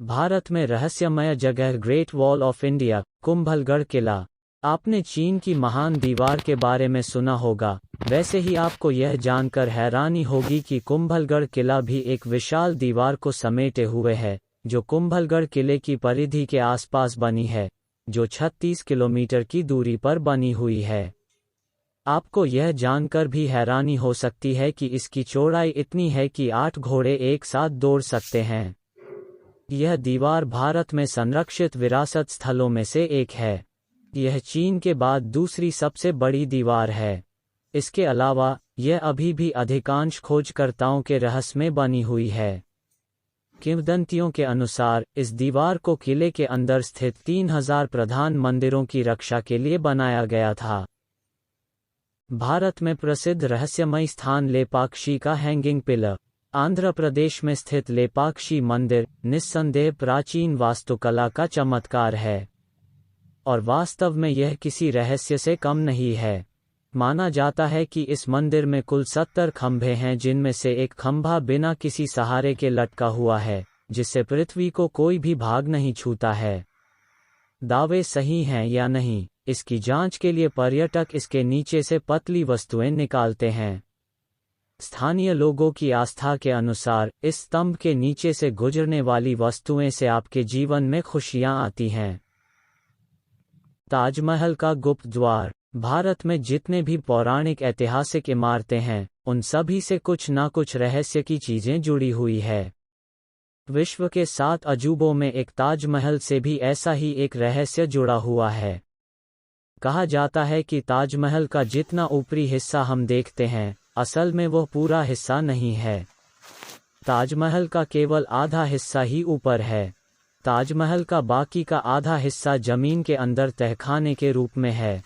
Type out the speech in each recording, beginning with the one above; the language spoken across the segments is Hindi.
भारत में रहस्यमय जगह great wall of India, Kumbhalgarh किला। आपने चीन की महान दीवार के बारे में सुना होगा, वैसे ही आपको यह जानकर हैरानी होगी कि कुंभलगढ़ किला भी एक विशाल दीवार को समेटे हुए है, जो कुंभलगढ़ किले की परिधि के आसपास बनी है, जो 36 किलोमीटर की दूरी पर बनी हुई है। आपको यह जानकर भी हैरानी हो सकती है कि इसकी चौड़ाई इतनी है कि 8 घोड़े एक साथ दौड़ सकते हैं। यह दीवार भारत में संरक्षित विरासत स्थलों में से एक है। यह चीन के बाद दूसरी सबसे बड़ी दीवार है। इसके अलावा यह अभी भी अधिकांश खोजकर्ताओं के रहस्य में बनी हुई है। किंवदंतियों के अनुसार इस दीवार को किले के अंदर स्थित 3000 प्रधान मंदिरों की रक्षा के लिए बनाया गया था। भारत में प्रसिद्ध रहस्यमय स्थान लेपाक्षी का हैंगिंग पिलर। आंध्र प्रदेश में स्थित लेपाक्षी मंदिर निस्संदेह प्राचीन वास्तुकला का चमत्कार है, और वास्तव में यह किसी रहस्य से कम नहीं है। माना जाता है कि इस मंदिर में कुल 70 खंभे हैं, जिनमें से एक खंभा बिना किसी सहारे के लटका हुआ है, जिससे पृथ्वी को कोई भी भाग नहीं छूता है। दावे सही हैं या नहीं, इसकी जांच के लिए पर्यटक इसके नीचे से पतली वस्तुएं निकालते हैं। स्थानीय लोगों की आस्था के अनुसार इस स्तंभ के नीचे से गुजरने वाली वस्तुएं से आपके जीवन में खुशियां आती हैं। ताजमहल का गुप्त द्वार। भारत में जितने भी पौराणिक ऐतिहासिक इमारतें हैं, उन सभी से कुछ ना कुछ रहस्य की चीजें जुड़ी हुई है। विश्व के 7 अजूबों में एक ताजमहल से भी ऐसा ही एक रहस्य जुड़ा हुआ है। कहा जाता है कि ताजमहल का जितना ऊपरी हिस्सा हम देखते हैं, असल में वह पूरा हिस्सा नहीं है। ताजमहल का केवल आधा हिस्सा ही ऊपर है। ताजमहल का बाकी का आधा हिस्सा जमीन के अंदर तहखाने के रूप में है।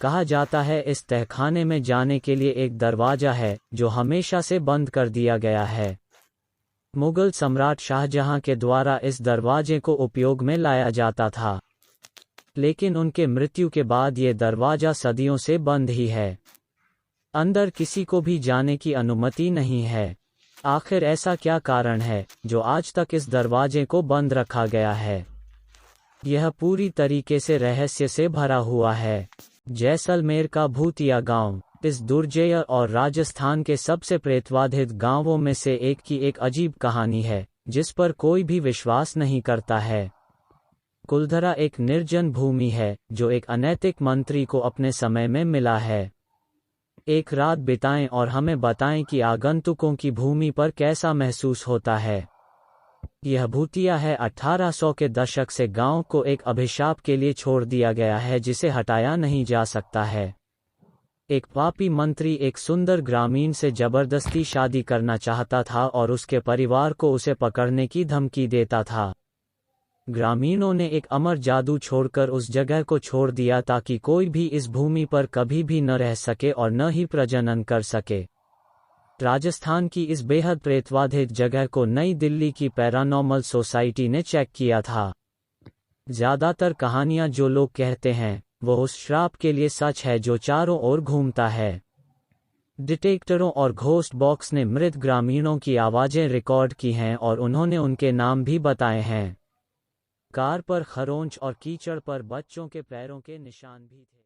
कहा जाता है इस तहखाने में जाने के लिए एक दरवाजा है, जो हमेशा से बंद कर दिया गया है। मुगल सम्राट शाहजहां के द्वारा इस दरवाजे को उपयोग में लाया जाता था, लेकिन उनके मृत्यु के बाद ये दरवाजा सदियों से बंद ही है। अंदर किसी को भी जाने की अनुमति नहीं है। आखिर ऐसा क्या कारण है जो आज तक इस दरवाजे को बंद रखा गया है? यह पूरी तरीके से रहस्य से भरा हुआ है। जैसलमेर का भूतिया गांव। इस दुर्जय और राजस्थान के सबसे प्रेतवाधित गांवों में से एक की एक अजीब कहानी है, जिस पर कोई भी विश्वास नहीं करता है। कुलधरा एक निर्जन भूमि है, जो एक अनैतिक मंत्री को अपने समय में मिला है। एक रात बिताएं और हमें बताएं कि आगंतुकों की भूमि पर कैसा महसूस होता है। यह भूतिया है। 1800 के दशक से गांव को एक अभिशाप के लिए छोड़ दिया गया है, जिसे हटाया नहीं जा सकता है। एक पापी मंत्री एक सुंदर ग्रामीण से जबरदस्ती शादी करना चाहता था और उसके परिवार को उसे पकड़ने की धमकी देता था। ग्रामीणों ने एक अमर जादू छोड़कर उस जगह को छोड़ दिया ताकि कोई भी इस भूमि पर कभी भी न रह सके और न ही प्रजनन कर सके। राजस्थान की इस बेहद प्रेतवाधित जगह को नई दिल्ली की पैरानॉर्मल सोसाइटी ने चेक किया था। ज्यादातर कहानियां जो लोग कहते हैं, वो उस श्राप के लिए सच है जो चारों ओर घूमता है। डिटेक्टरों और घोस्ट बॉक्स ने मृत ग्रामीणों की आवाजें रिकॉर्ड की हैं और उन्होंने उनके नाम भी बताए हैं। कार पर खरोंच और कीचड़ पर बच्चों के पैरों के निशान भी थे।